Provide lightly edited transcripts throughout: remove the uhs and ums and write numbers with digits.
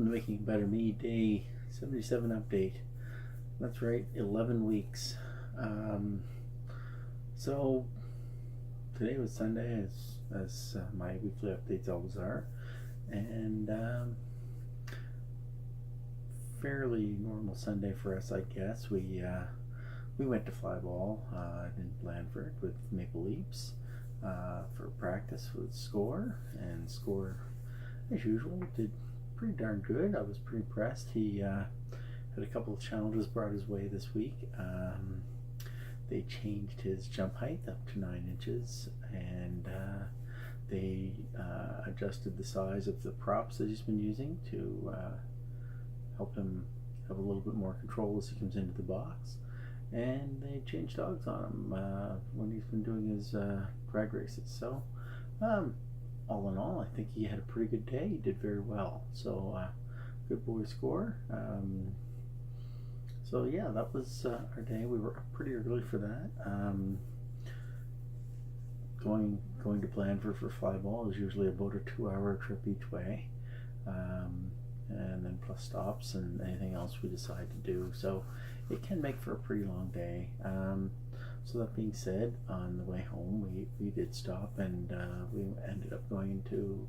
Welcome to Making Better Me, day 77 update. That's right, 11 weeks. So today was Sunday, as my weekly updates always are, and fairly normal Sunday for us, I guess. We went to fly ball in Blandford with Maple Leafs for practice with Score, and Score, as usual, did pretty darn good. I was pretty impressed. He had a couple of challenges brought his way this week. They changed his jump height up to 9 inches, and they adjusted the size of the props that he's been using to help him have a little bit more control as he comes into the box. And they changed dogs on him when he's been doing his drag races. So all in all, I think he had a pretty good day. He did very well. So good boy, Score. So yeah, that was our day. We were up pretty early for that. Going to Blandford for fly ball is usually about a 2-hour trip each way, and then plus stops and anything else we decide to do. So it can make for a pretty long day. So that being said, on the way home, we did stop, and we ended up going into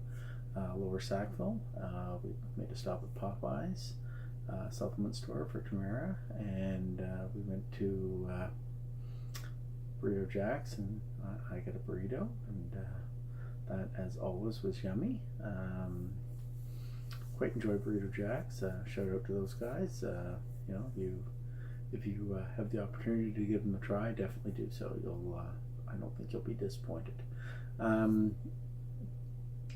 Lower Sackville. We made a stop at Popeyes supplement store for Tamara, and we went to Burrito Jack's, and I got a burrito, and that, as always, was yummy. Quite enjoyed Burrito Jack's. Shout out to those guys. If you have the opportunity to give them a try, definitely do so. I don't think you'll be disappointed.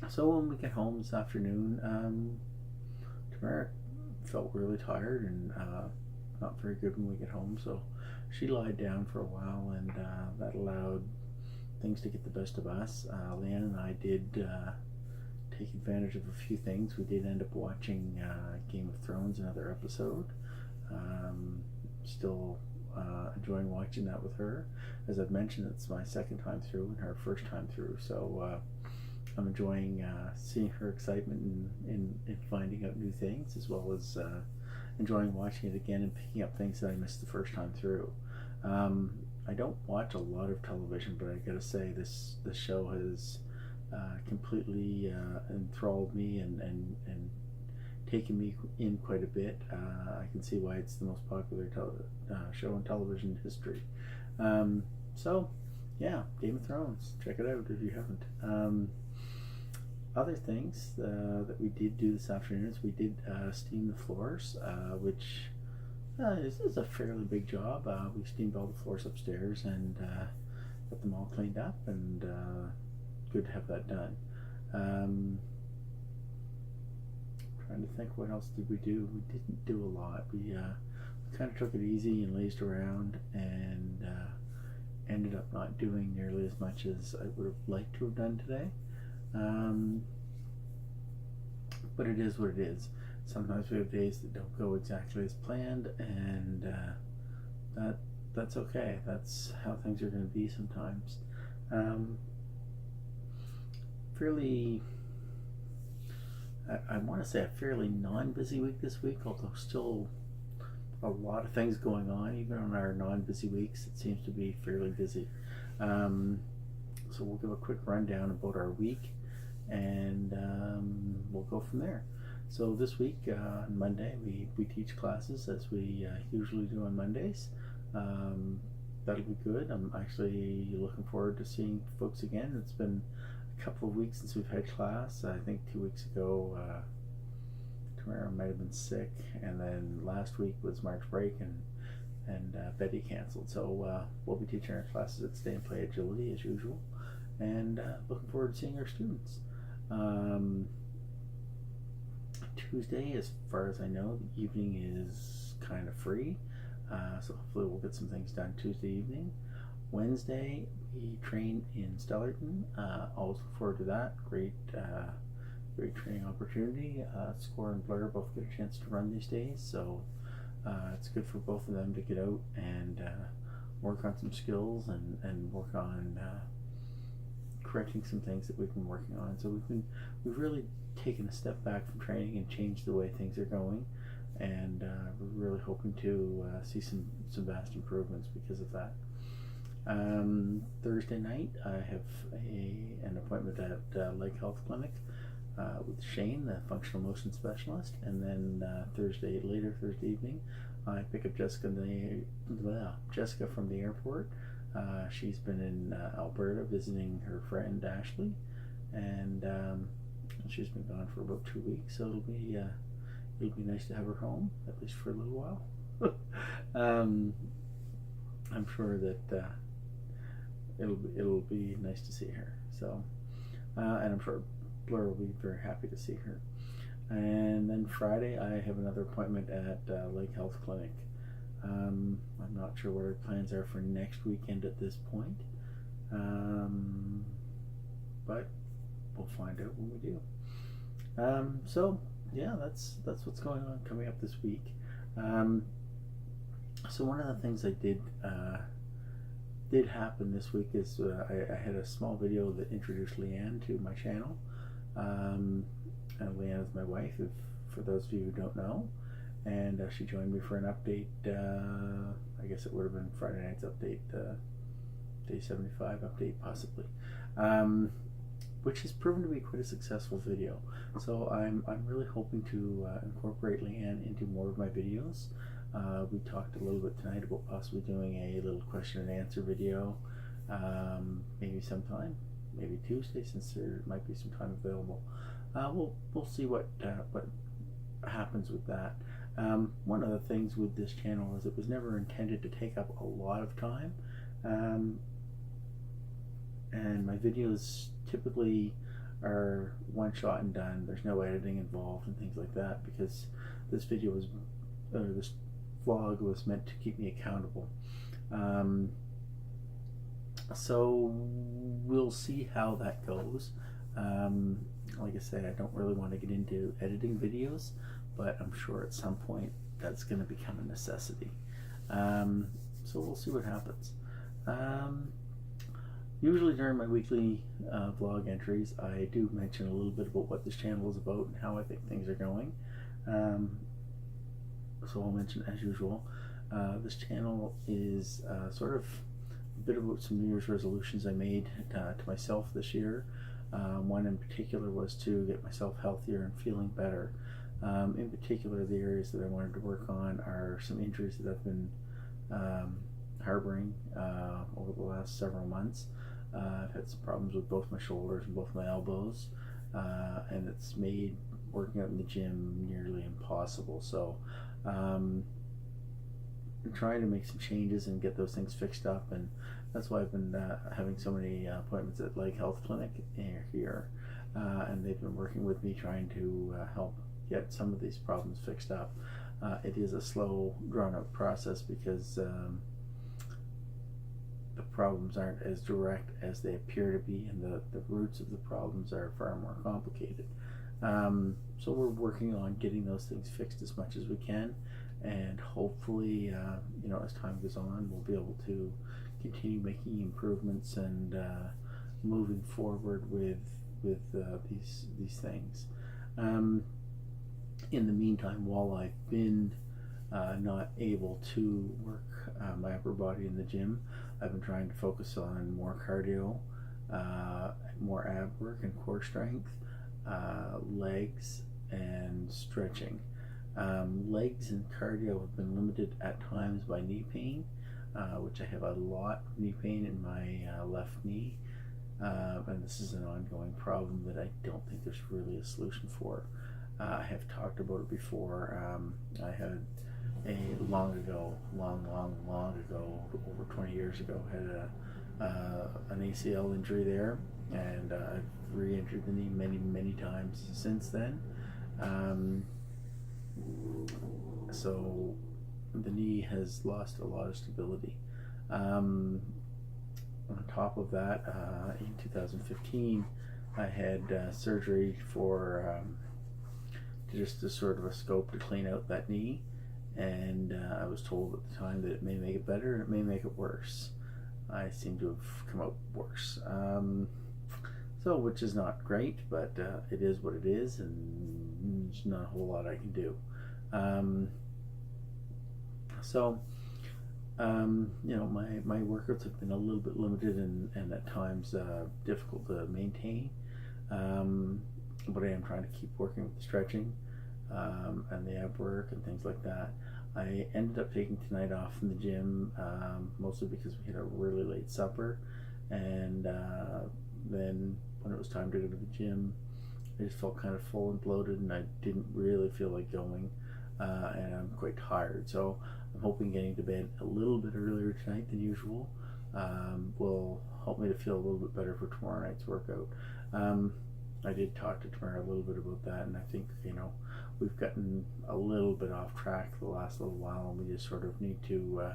So when we get home this afternoon, Tamara felt really tired and not very good when we get home, so she lied down for a while, and that allowed things to get the best of us. Leanne and I did take advantage of a few things. We did end up watching Game of Thrones, another episode. Still enjoying watching that with her. As I've mentioned, it's my second time through and her first time through, so I'm enjoying seeing her excitement in finding out new things, as well as enjoying watching it again and picking up things that I missed the first time through. I don't watch a lot of television, but I gotta say this show has completely enthralled me and taken me in quite a bit. I can see why it's the most popular show in television history. So yeah, Game of Thrones, check it out if you haven't. Other things that we did do this afternoon is we did steam the floors, which is a fairly big job. We steamed all the floors upstairs and got them all cleaned up, and good to have that done. Trying to think, what else did we do? We didn't do a lot. We kind of took it easy and lazed around, and ended up not doing nearly as much as I would have liked to have done today. But it is what it is. Sometimes we have days that don't go exactly as planned, and that's okay. That's how things are going to be sometimes. I want to say a fairly non-busy week this week, although still a lot of things going on. Even on our non-busy weeks, it seems to be fairly busy. So we'll give a quick rundown about our week, and we'll go from there. So this week, on Monday, we teach classes as we usually do on Mondays. That'll be good. I'm actually looking forward to seeing folks again. It's been a couple of weeks since we've had class. I think 2 weeks ago, Tamara might have been sick, and then last week was March break, and Betty canceled. So we'll be teaching our classes at Stay and Play Agility as usual, and looking forward to seeing our students. Tuesday, as far as I know, the evening is kind of free, so hopefully we'll get some things done Tuesday evening. Wednesday, we train in Stellarton. Always look forward to that. Great training opportunity. Score and Blair both get a chance to run these days, so it's good for both of them to get out and work on some skills and work on correcting some things that we've been working on. So we've really taken a step back from training and changed the way things are going, and we're really hoping to see some vast improvements because of that. Thursday night, I have an appointment at Lake Health Clinic with Shane, the functional motion specialist, and then later Thursday evening, I pick up Jessica from the airport. She's been in Alberta visiting her friend Ashley, and she's been gone for about 2 weeks, so it'll be nice to have her home, at least for a little while. I'm sure that it'll be nice to see her. So, and I'm sure Blair will be very happy to see her. And then Friday, I have another appointment at Lake Health Clinic. I'm not sure what our plans are for next weekend at this point, but we'll find out when we do. So yeah, that's what's going on coming up this week. So one of the things I did happen this week is I had a small video that introduced Leanne to my channel. And Leanne is my wife, for those of you who don't know, and she joined me for an update. I guess it would have been Friday night's update, day 75 update possibly, which has proven to be quite a successful video. So I'm really hoping to incorporate Leanne into more of my videos. We talked a little bit tonight about possibly doing a little question and answer video, maybe sometime, maybe Tuesday, since there might be some time available. We'll see what happens with that. One of the things with this channel is it was never intended to take up a lot of time, and my videos typically are one shot and done. There's no editing involved and things like that, because this vlog was meant to keep me accountable. So we'll see how that goes. Like I say, I don't really want to get into editing videos, but I'm sure at some point that's going to become a necessity. So we'll see what happens. Usually during my weekly vlog entries, I do mention a little bit about what this channel is about and how I think things are going. So I'll mention, as usual, this channel is sort of a bit about some New Year's resolutions I made to myself this year. One in particular was to get myself healthier and feeling better. In particular, the areas that I wanted to work on are some injuries that I've been harboring over the last several months. I've had some problems with both my shoulders and both my elbows, and it's made working out in the gym nearly impossible. So I'm trying to make some changes and get those things fixed up, and that's why I've been having so many appointments at Lake Health Clinic here, and they've been working with me trying to help get some of these problems fixed up. It is a slow, drawn-out process because the problems aren't as direct as they appear to be, and the roots of the problems are far more complicated. So we're working on getting those things fixed as much as we can, and hopefully, as time goes on, we'll be able to continue making improvements and moving forward with these things. In the meantime, while I've been not able to work my upper body in the gym, I've been trying to focus on more cardio, more ab work and core strength, legs, and stretching. Legs and cardio have been limited at times by knee pain, which I have a lot of knee pain in my left knee, and this is an ongoing problem that I don't think there's really a solution for. I have talked about it before. I had long ago, over 20 years ago, had an ACL injury there, and I've re-injured the knee many times since then. So the knee has lost a lot of stability. On top of that, in 2015, I had surgery for just a sort of a scope to clean out that knee, and I was told at the time that it may make it better and it may make it worse. I seem to have come out worse. So, which is not great, but it is what it is, and there's not a whole lot I can do. Um, so, my workouts have been a little bit limited and at times difficult to maintain. Um, but I am trying to keep working with the stretching and the ab work and things like that. I ended up taking tonight off from the gym, mostly because we had a really late supper, and then when it was time to go to the gym, I just felt kind of full and bloated, and I didn't really feel like going, and I'm quite tired. So I'm hoping getting to bed a little bit earlier tonight than usual will help me to feel a little bit better for tomorrow night's workout. I did talk to Tamara a little bit about that, and I think we've gotten a little bit off track the last little while, and we just sort of need to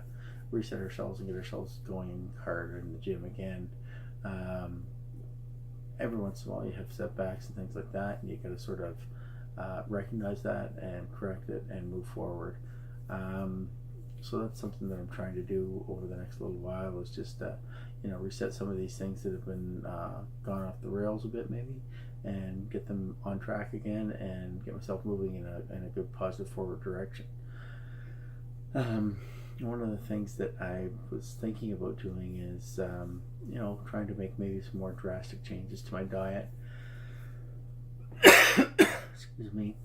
reset ourselves and get ourselves going harder in the gym again. Every once in a while you have setbacks and things like that, and you got to sort of recognize that and correct it and move forward. So that's something that I'm trying to do over the next little while, is just reset some of these things that have been gone off the rails a bit maybe, and get them on track again and get myself moving in a good positive forward direction. One of the things that I was thinking about doing is trying to make maybe some more drastic changes to my diet. Excuse me.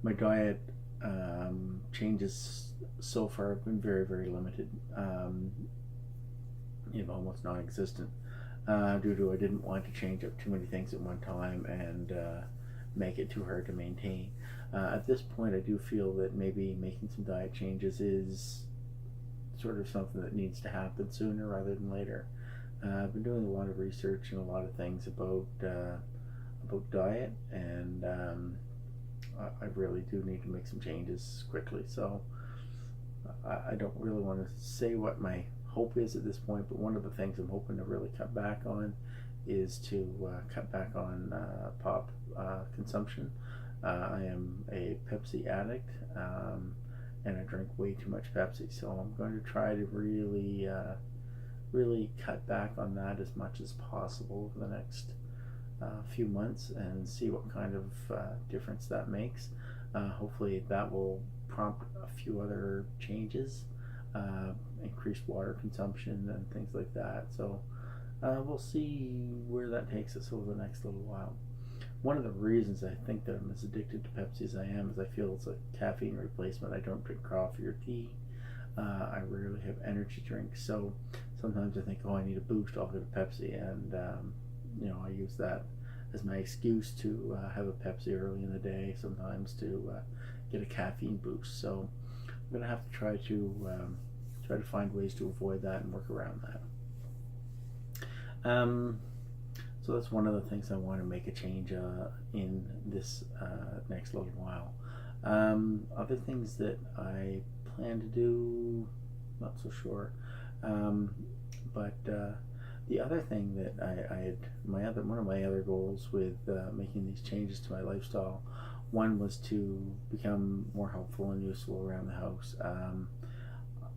My diet changes so far have been very, very limited, almost non-existent, due to I didn't want to change up too many things at one time and make it too hard to maintain. At this point, I do feel that maybe making some diet changes is sort of something that needs to happen sooner rather than later. I've been doing a lot of research and a lot of things about diet, and I really do need to make some changes quickly. So I don't really want to say what my hope is at this point, but one of the things I'm hoping to really cut back on is to cut back on pop consumption. I am a Pepsi addict, and I drink way too much Pepsi, so I'm going to try to really cut back on that as much as possible over the next few months and see what kind of difference that makes. Hopefully that will prompt a few other changes, increased water consumption and things like that. So we'll see where that takes us over the next little while. One of the reasons I think that I'm as addicted to Pepsi as I am is I feel it's a caffeine replacement. I don't drink coffee or tea. I rarely have energy drinks, so sometimes I think, oh, I need a boost, I'll get a Pepsi, and I use that as my excuse to have a Pepsi early in the day, sometimes to get a caffeine boost. So I'm going to have to try to find ways to avoid that and work around that. So that's one of the things I want to make a change in this next little while. Other things that I plan to do, not so sure. But the other thing that I had, one of my other goals with making these changes to my lifestyle, one was to become more helpful and useful around the house.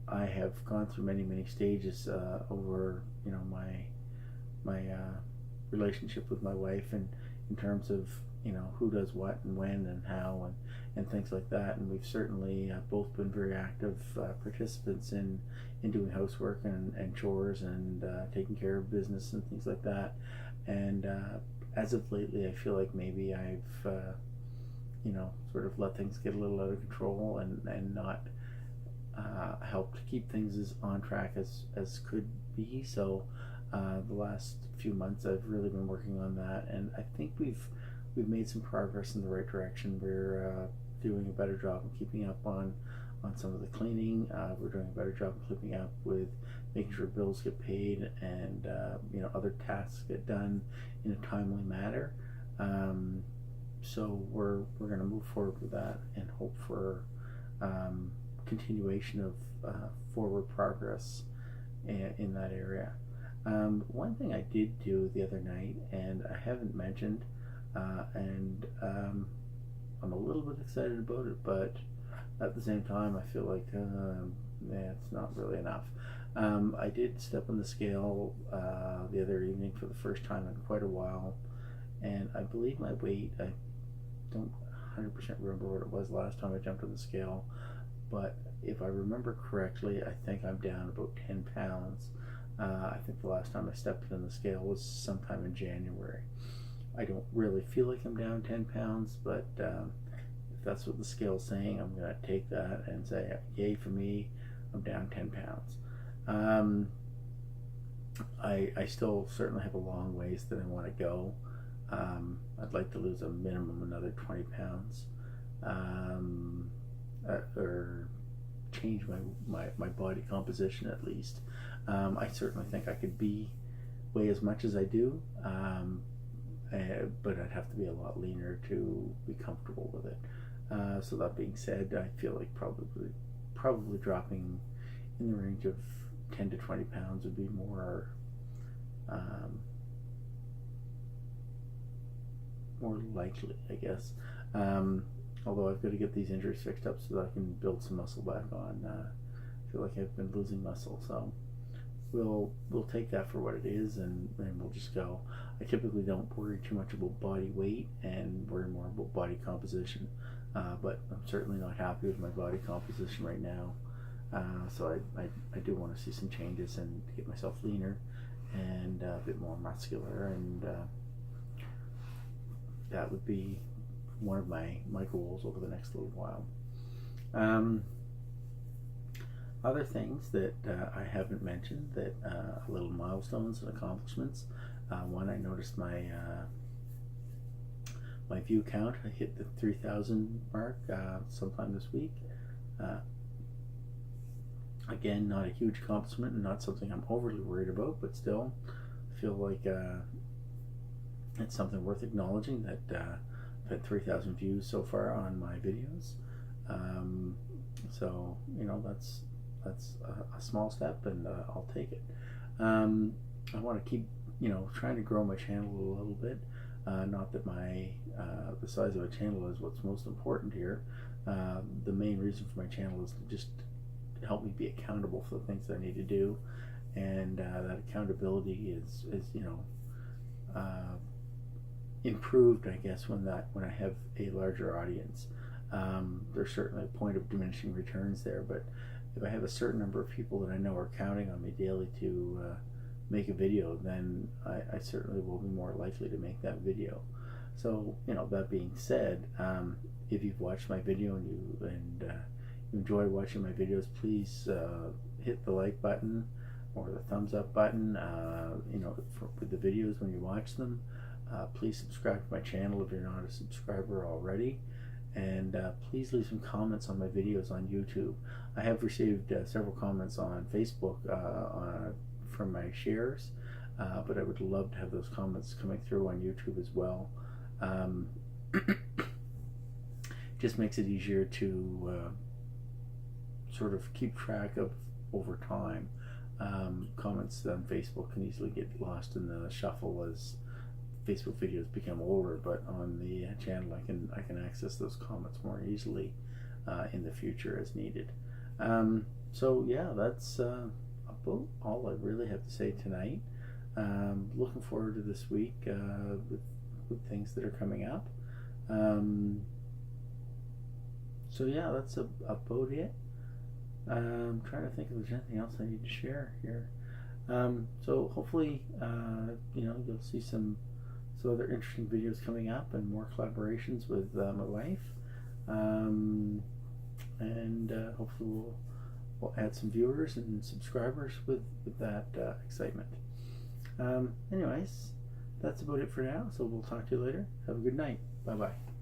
I have gone through many stages over my relationship with my wife, and in terms of who does what and when and how and things like that, and we've certainly both been very active participants in doing housework and chores and taking care of business and things like that. And as of lately, I feel like maybe I've sort of let things get a little out of control and not helped keep things as on track as could be. So the last few months I've really been working on that, and I think we've made some progress in the right direction. We're doing a better job of keeping up on some of the cleaning. We're doing a better job of keeping up with making sure bills get paid and other tasks get done in a timely manner. So we're going to move forward with that and hope for continuation of forward progress in that area. One thing I did do the other night, and I haven't mentioned, and I'm a little bit excited about it, but at the same time I feel like it's not really enough. I did step on the scale the other evening for the first time in quite a while, and I believe my weight, I don't 100% remember what it was last time I jumped on the scale, but if I remember correctly, I think I'm down about 10 pounds. I think the last time I stepped on the scale was sometime in January. I don't really feel like I'm down 10 pounds, but if that's what the scale's saying, I'm going to take that and say, yay for me, I'm down 10 pounds. I still certainly have a long ways that I want to go. I'd like to lose a minimum another 20 pounds, or change my body composition at least. I certainly think I could weigh as much as I do, but I'd have to be a lot leaner to be comfortable with it. So that being said, I feel like probably dropping in the range of 10 to 20 pounds would be more likely, I guess. Although I've got to get these injuries fixed up so that I can build some muscle back on. I feel like I've been losing muscle, so we'll take that for what it is, and we'll just go. I typically don't worry too much about body weight and worry more about body composition, but I'm certainly not happy with my body composition right now. So I do want to see some changes and get myself leaner and a bit more muscular, and that would be one of my goals over the next little while. Other things that I haven't mentioned that little milestones and accomplishments. One, I noticed my view count. I hit the 3,000 mark sometime this week. Again, not a huge accomplishment and not something I'm overly worried about, but still I feel like it's something worth acknowledging that I've had 3,000 views so far on my videos. So that's a small step, and I'll take it. I want to keep trying to grow my channel a little bit. Not that the size of a channel is what's most important here. The main reason for my channel is to just help me be accountable for the things that I need to do, and that accountability is improved, I guess, when I have a larger audience. There's certainly a point of diminishing returns there, but if I have a certain number of people that I know are counting on me daily to make a video, then I certainly will be more likely to make that video. So that being said, if you've watched my video and you enjoy watching my videos, please hit the like button or the thumbs up button with the videos when you watch them. Please subscribe to my channel if you're not a subscriber already, and please leave some comments on my videos on YouTube. I have received several comments on Facebook from my shares, but I would love to have those comments coming through on YouTube as well. Just makes it easier to sort of keep track of over time. Comments on Facebook can easily get lost in the shuffle as Facebook videos become older, but on the channel I can access those comments more easily in the future as needed. So yeah, that's about all I really have to say tonight. Looking forward to this week with things that are coming up. So yeah, that's about it. I'm trying to think if there's anything else I need to share here. So hopefully you'll see some other interesting videos coming up and more collaborations with my wife, and hopefully we'll add some viewers and subscribers with that excitement. Anyways, that's about it for now, so we'll talk to you later. Have a good night. Bye bye.